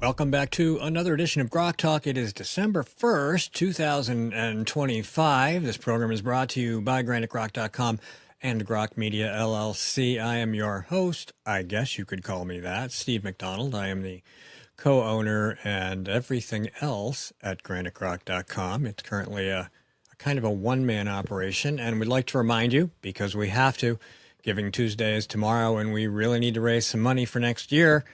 Welcome back to another edition of Grok Talk. It is December 1st, 2025. This program is brought to you by GrokTALK.com and Grok Media LLC. I am your host. I guess you could call me that, Steve McDonald. I am the co-owner and everything else at GrokTALK.com. It's currently a kind of a one-man operation, and we'd like to remind you, because we have to, Giving Tuesday is tomorrow, and we really need to raise some money for next year.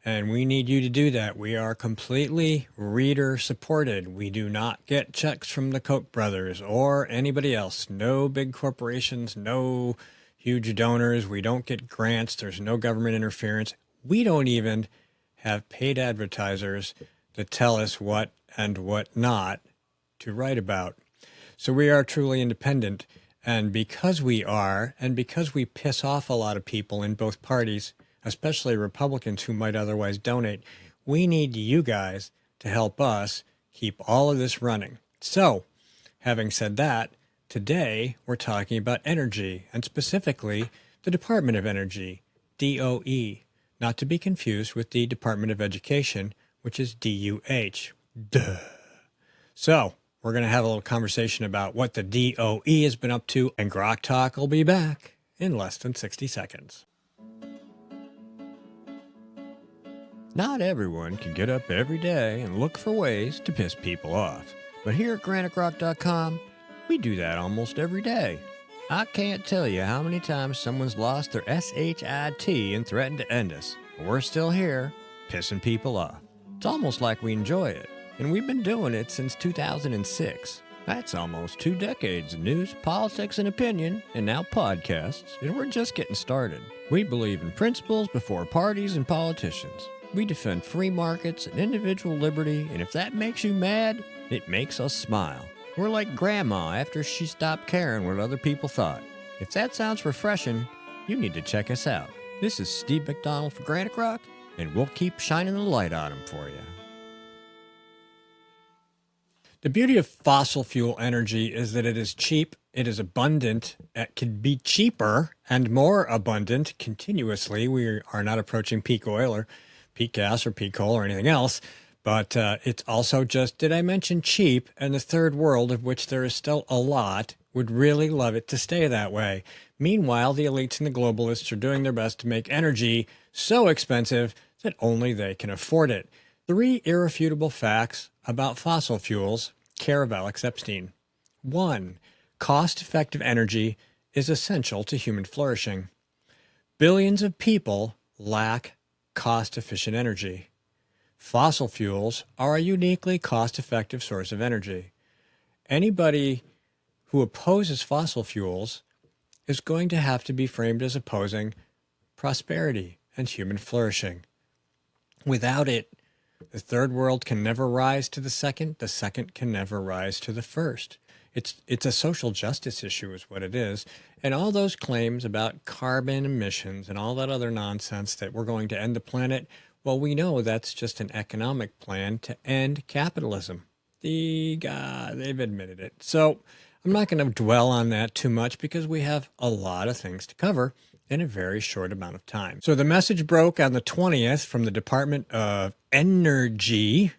And we need you to do that. We are completely reader supported. We do not get checks from the Koch brothers or anybody else. No big corporations, no huge donors. We don't get grants. There's no government interference. We don't even have paid advertisers that tell us what and what not to write about. So we are truly independent. And because we are, and because we piss off a lot of people in both parties, especially Republicans who might otherwise donate, we need you guys to help us keep all of this running. So, having said that, today we're talking about energy, and specifically the Department of Energy, DOE, not to be confused with the Department of Education, which is DUH. Duh. So, we're going to have a little conversation about what the DOE has been up to, and Grok Talk will be back in less than 60 seconds. Not everyone can get up every day and look for ways to piss people off. But here at GrokTALK.com, we do that almost every day. I can't tell you how many times someone's lost their SHIT and threatened to end us. But we're still here, pissing people off. It's almost like we enjoy it. And we've been doing it since 2006. That's almost 2 decades of news, politics, and opinion, and now podcasts, and we're just getting started. We believe in principles before parties and politicians. We defend free markets and individual liberty, and if that makes you mad, it makes us smile. We're like Grandma after she stopped caring what other people thought. If that sounds refreshing, you need to check us out. This is Steve McDonald for GrokTALK, and we'll keep shining the light on them for you. The beauty of fossil fuel energy is that it is cheap, it is abundant, it can be cheaper and more abundant continuously. We are not approaching peak oil or peak gas or peak coal or anything else, but it's also just, did I mention cheap? And the third world, of which there is still a lot, would really love it to stay that way. Meanwhile, the elites and the globalists are doing their best to make energy so expensive that only they can afford it. 3 irrefutable facts about fossil fuels, care of Alex Epstein. 1. Cost-effective energy is essential to human flourishing. Billions of people lack cost-efficient energy. Fossil fuels are a uniquely cost-effective source of energy. Anybody who opposes fossil fuels is going to have to be framed as opposing prosperity and human flourishing. Without it, the third world can never rise to the second can never rise to the first. It's a social justice issue is what it is. And all those claims about carbon emissions and all that other nonsense that we're going to end the planet, well, we know that's just an economic plan to end capitalism. They've admitted it. So I'm not going to dwell on that too much because we have a lot of things to cover in a very short amount of time. So the message broke on the 20th from the Department of Energy.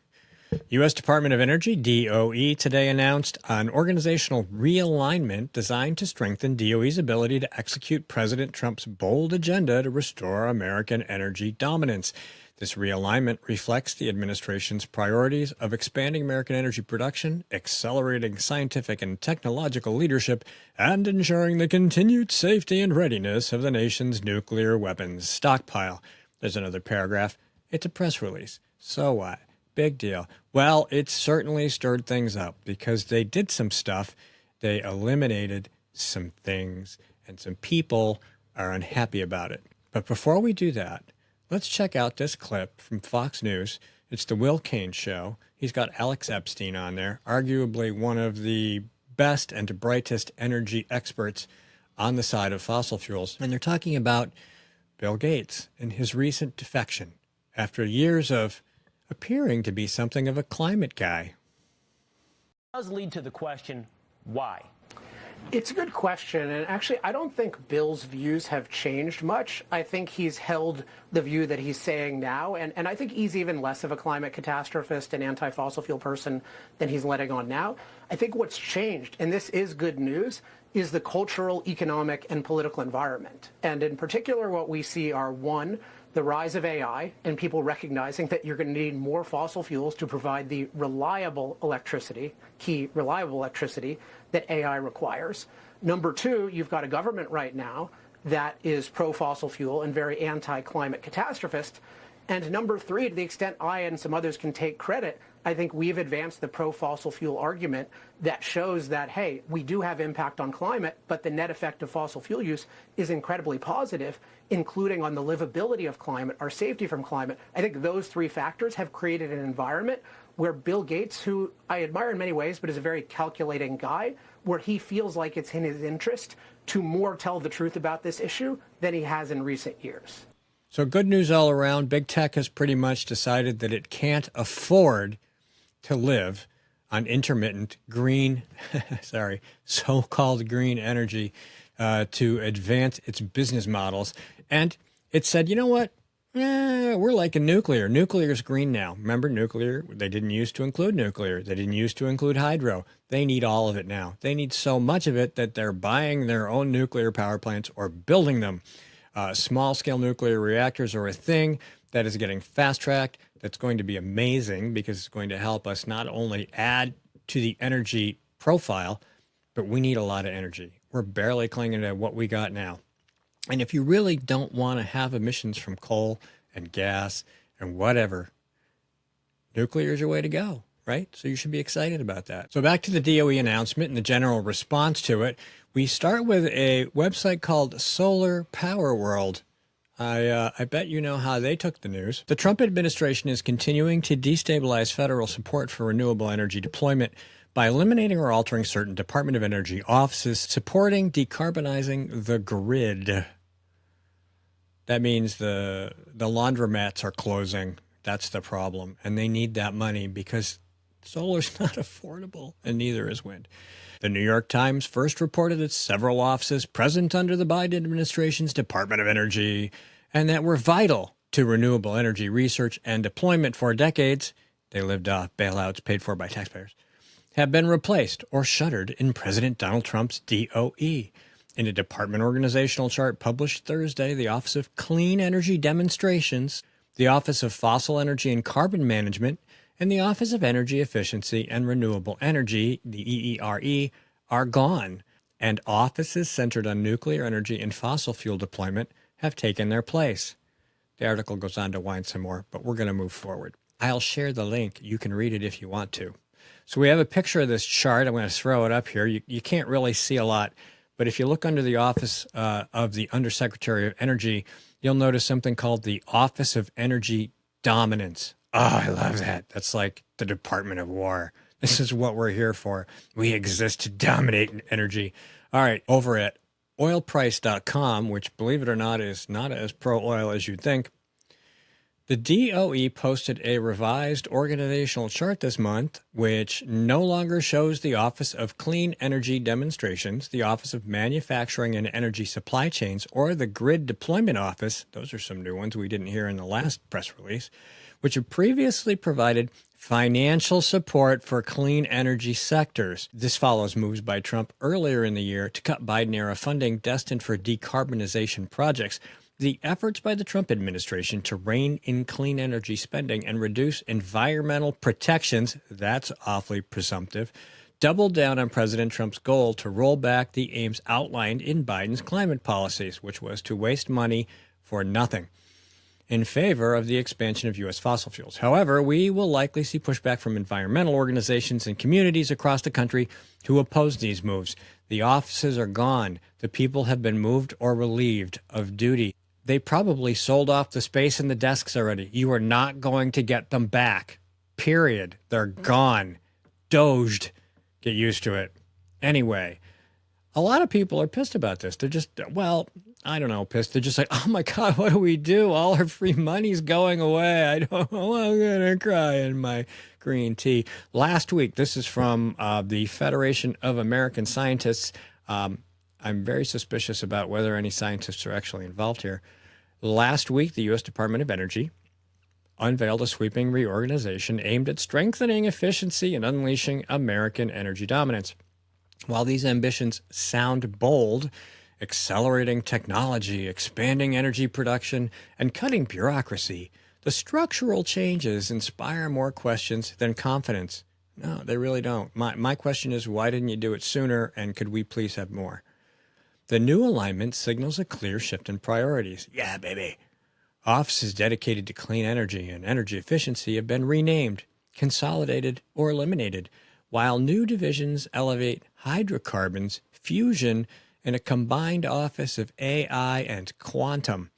U.S. Department of Energy, DOE, today announced an organizational realignment designed to strengthen DOE's ability to execute President Trump's bold agenda to restore American energy dominance. This realignment reflects the administration's priorities of expanding American energy production, accelerating scientific and technological leadership, and ensuring the continued safety and readiness of the nation's nuclear weapons stockpile. There's another paragraph. It's a press release. So what? Big deal. Well, it certainly stirred things up because they did some stuff. They eliminated some things, and some people are unhappy about it. But before we do that, let's check out this clip from Fox News. It's the Will Cain Show. He's got Alex Epstein on there, arguably one of the best and brightest energy experts on the side of fossil fuels. And they're talking about Bill Gates and his recent defection after years of appearing to be something of a climate guy. Does lead to the question, why? It's a good question, and actually, I don't think Bill's views have changed much. I think he's held the view that he's saying now, and I think he's even less of a climate catastrophist and anti-fossil fuel person than he's letting on now. I think what's changed, and this is good news, is the cultural, economic, and political environment. And in particular, what we see are, one, the rise of AI and people recognizing that you're going to need more fossil fuels to provide the reliable electricity, key reliable electricity that AI requires. Number two, you've got a government right now that is pro-fossil fuel and very anti-climate catastrophist. And number three, to the extent I and some others can take credit, I think we've advanced the pro-fossil fuel argument that shows that, hey, we do have impact on climate, but the net effect of fossil fuel use is incredibly positive, including on the livability of climate, our safety from climate. I think those three factors have created an environment where Bill Gates, who I admire in many ways, but is a very calculating guy, where he feels like it's in his interest to more tell the truth about this issue than he has in recent years. So good news all around. Big tech has pretty much decided that it can't afford to live on intermittent green, so-called green energy to advance its business models. And it said, you know what? We're like a nuclear. Nuclear's green now. Remember nuclear? They didn't used to include nuclear. They didn't used to include hydro. They need all of it now. They need so much of it that they're buying their own nuclear power plants or building them. Small-scale nuclear reactors are a thing that is getting fast-tracked. That's going to be amazing because it's going to help us not only add to the energy profile, but we need a lot of energy. We're barely clinging to what we got now. And if you really don't want to have emissions from coal and gas and whatever, nuclear is your way to go, right? So you should be excited about that. So back to the DOE announcement and the general response to it. We start with a website called Solar Power World. I bet you know how they took the news. The Trump administration is continuing to destabilize federal support for renewable energy deployment by eliminating or altering certain Department of Energy offices supporting decarbonizing the grid. That means the laundromats are closing. That's the problem. And they need that money because solar's not affordable, and neither is wind. The New York Times first reported that several offices present under the Biden administration's Department of Energy and that were vital to renewable energy research and deployment for decades, they lived off bailouts paid for by taxpayers, have been replaced or shuttered in President Donald Trump's DOE. In a department organizational chart published Thursday, the Office of Clean Energy Demonstrations, the Office of Fossil Energy and Carbon Management, and the Office of Energy Efficiency and Renewable Energy, the EERE, are gone, and offices centered on nuclear energy and fossil fuel deployment have taken their place. The article goes on to whine some more, but we're going to move forward. I'll share the link. You can read it if you want to. So we have a picture of this chart. I'm going to throw it up here. You can't really see a lot, but if you look under the Office of the Undersecretary of Energy, you'll notice something called the Office of Energy Dominance. Oh, I love that. That's like the Department of War. This is what we're here for. We exist to dominate energy. All right, over at oilprice.com, which, believe it or not, is not as pro-oil as you'd think, the DOE posted a revised organizational chart this month, which no longer shows the Office of Clean Energy Demonstrations, the Office of Manufacturing and Energy Supply Chains, or the Grid Deployment Office. Those are some new ones we didn't hear in the last press release, which have previously provided financial support for clean energy sectors. This follows moves by Trump earlier in the year to cut Biden-era funding destined for decarbonization projects. The efforts by the Trump administration to rein in clean energy spending and reduce environmental protections, that's awfully presumptive, doubled down on President Trump's goal to roll back the aims outlined in Biden's climate policies, which was to waste money for nothing, in favor of the expansion of U.S. fossil fuels. However, we will likely see pushback from environmental organizations and communities across the country who oppose these moves. The offices are gone. The people have been moved or relieved of duty. They probably sold off the space and the desks already. You are not going to get them back. Period. They're gone. Doged. Get used to it. Anyway, a lot of people are pissed about this. They're just, well, I don't know, pissed. They're just like, oh my God, what do we do? All our free money's going away. I don't know. I'm going to cry in my green tea. Last week, this is from the Federation of American Scientists. I'm very suspicious about whether any scientists are actually involved here. Last week, the U.S. Department of Energy unveiled a sweeping reorganization aimed at strengthening efficiency and unleashing American energy dominance. While these ambitions sound bold, accelerating technology, expanding energy production, and cutting bureaucracy, the structural changes inspire more questions than confidence. No, they really don't. My question is, why didn't you do it sooner, and could we please have more? The new alignment signals a clear shift in priorities. Yeah, baby. Offices dedicated to clean energy and energy efficiency have been renamed, consolidated, or eliminated, while new divisions elevate hydrocarbons, fusion, and a combined office of AI and quantum.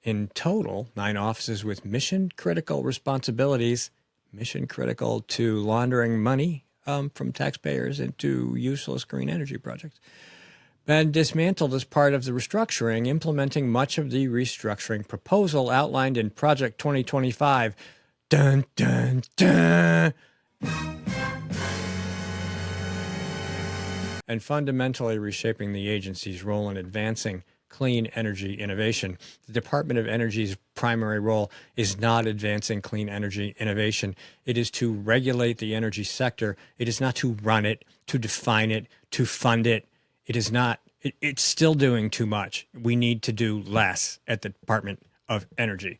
In total, 9 offices with mission-critical responsibilities, mission-critical to laundering money from taxpayers into useless green energy projects, been dismantled as part of the restructuring, implementing much of the restructuring proposal outlined in Project 2025. Dun, dun, dun! And fundamentally reshaping the agency's role in advancing clean energy innovation. The Department of Energy's primary role is not advancing clean energy innovation. It is to regulate the energy sector. It is not to run it, to define it, to fund it. It is not. It's still doing too much. We need to do less at the Department of Energy.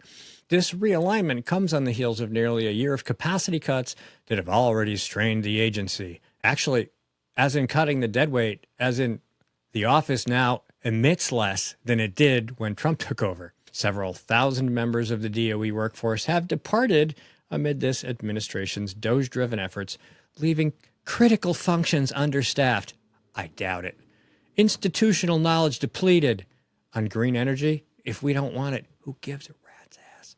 This realignment comes on the heels of nearly a year of capacity cuts that have already strained the agency. Actually, as in cutting the deadweight, as in the office now emits less than it did when Trump took over. Several thousand members of the DOE workforce have departed amid this administration's DOGE-driven efforts, leaving critical functions understaffed. I doubt it. Institutional knowledge depleted. On green energy, if we don't want it, who gives a rat's ass?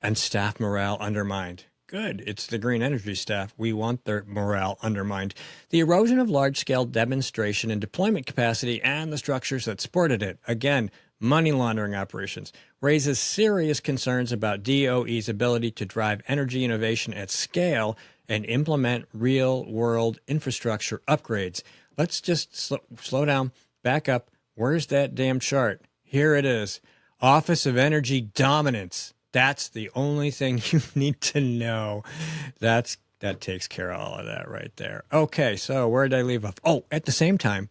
And staff morale undermined. Good. It's the green energy staff. We want their morale undermined. The erosion of large-scale demonstration and deployment capacity and the structures that supported it, again, money laundering operations, raises serious concerns about DOE's ability to drive energy innovation at scale and implement real-world infrastructure upgrades. Let's just slow down, back up. Where's that damn chart? Here it is. Office of Energy Dominance. That's the only thing you need to know. That takes care of all of that right there. Okay, so where did I leave off? Oh, at the same time,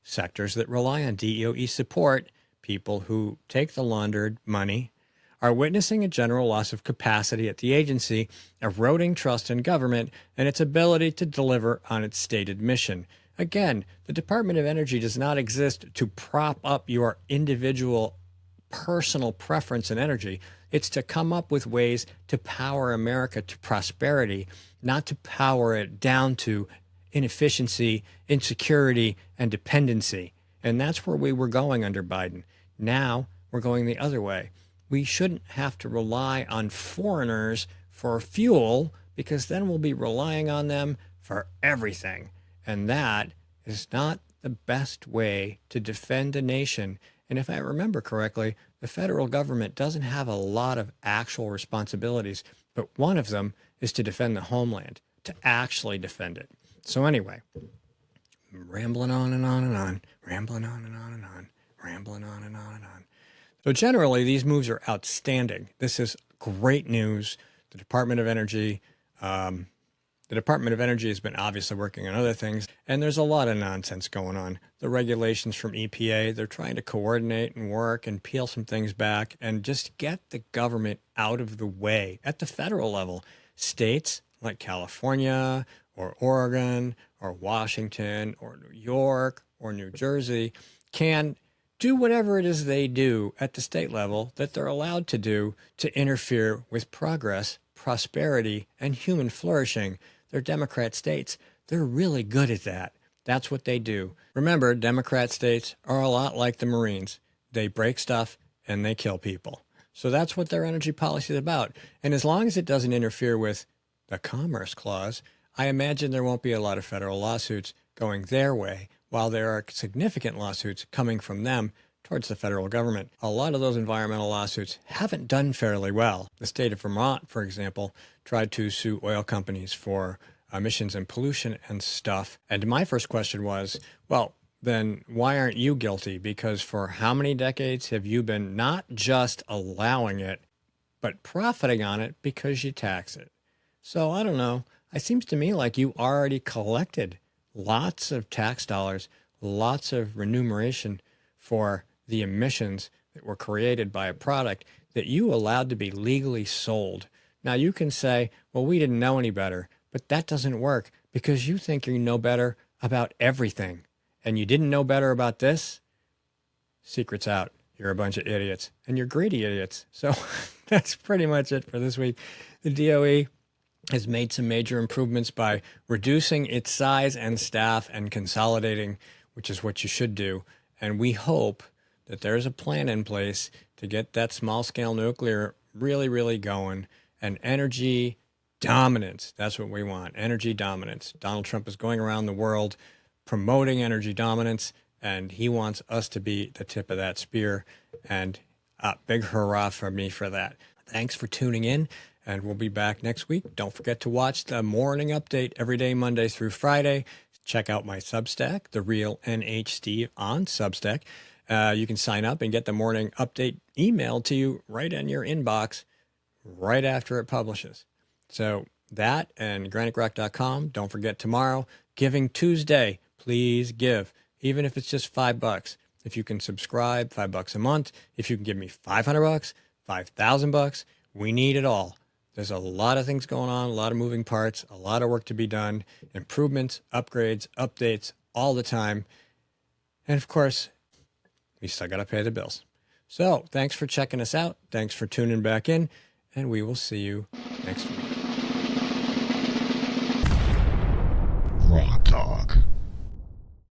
sectors that rely on DOE support, people who take the laundered money, are witnessing a general loss of capacity at the agency, eroding trust in government and its ability to deliver on its stated mission. Again, the Department of Energy does not exist to prop up your individual personal preference in energy. It's to come up with ways to power America to prosperity, not to power it down to inefficiency, insecurity, and dependency. And that's where we were going under Biden. Now we're going the other way. We shouldn't have to rely on foreigners for fuel, because then we'll be relying on them for everything. And that is not the best way to defend a nation. And if I remember correctly, the federal government doesn't have a lot of actual responsibilities, but one of them is to defend the homeland, to actually defend it. So anyway, I'm rambling on and on and on, rambling on and on and on, rambling on and on and on. So generally, these moves are outstanding. This is great news. The Department of Energy has been obviously working on other things, and there's a lot of nonsense going on. The regulations from EPA, they're trying to coordinate and work and peel some things back and just get the government out of the way at the federal level. States like California or Oregon or Washington or New York or New Jersey can do whatever it is they do at the state level that they're allowed to do to interfere with progress, prosperity, and human flourishing. They're Democrat states. They're really good at that. That's what they do. Remember, Democrat states are a lot like the Marines. They break stuff and they kill people. So that's what their energy policy is about. And as long as it doesn't interfere with the Commerce Clause, I imagine there won't be a lot of federal lawsuits going their way, while there are significant lawsuits coming from them towards the federal government. A lot of those environmental lawsuits haven't done fairly well. The state of Vermont, for example, tried to sue oil companies for emissions and pollution and stuff. And my first question was, well, then why aren't you guilty? Because for how many decades have you been not just allowing it, but profiting on it because you tax it? So I don't know. It seems to me like you already collected lots of tax dollars, lots of remuneration for the emissions that were created by a product that you allowed to be legally sold. Now you can say, well, we didn't know any better, but that doesn't work because you think you know better about everything. And you didn't know better about this? Secret's out. You're a bunch of idiots. And you're greedy idiots. So that's pretty much it for this week. The DOE has made some major improvements by reducing its size and staff and consolidating, which is what you should do. And we hope that there's a plan in place to get that small-scale nuclear really, really going. And energy dominance, that's what we want, energy dominance. Donald Trump is going around the world promoting energy dominance, and he wants us to be the tip of that spear. And big hurrah for me for that. Thanks for tuning in, and we'll be back next week. Don't forget to watch the morning update every day, Monday through Friday. Check out my Substack, The Real NH Steve on Substack. You can sign up and get the morning update emailed to you right in your inbox right after it publishes. So that and GraniteGrok.com. Don't forget tomorrow, Giving Tuesday. Please give, even if it's just $5. If you can subscribe, $5 a month. If you can give me $500, $5,000, we need it all. There's a lot of things going on, a lot of moving parts, a lot of work to be done, improvements, upgrades, updates all the time. And of course, we still got to pay the bills. So thanks for checking us out. Thanks for tuning back in, and we will see you next week. GrokTALK.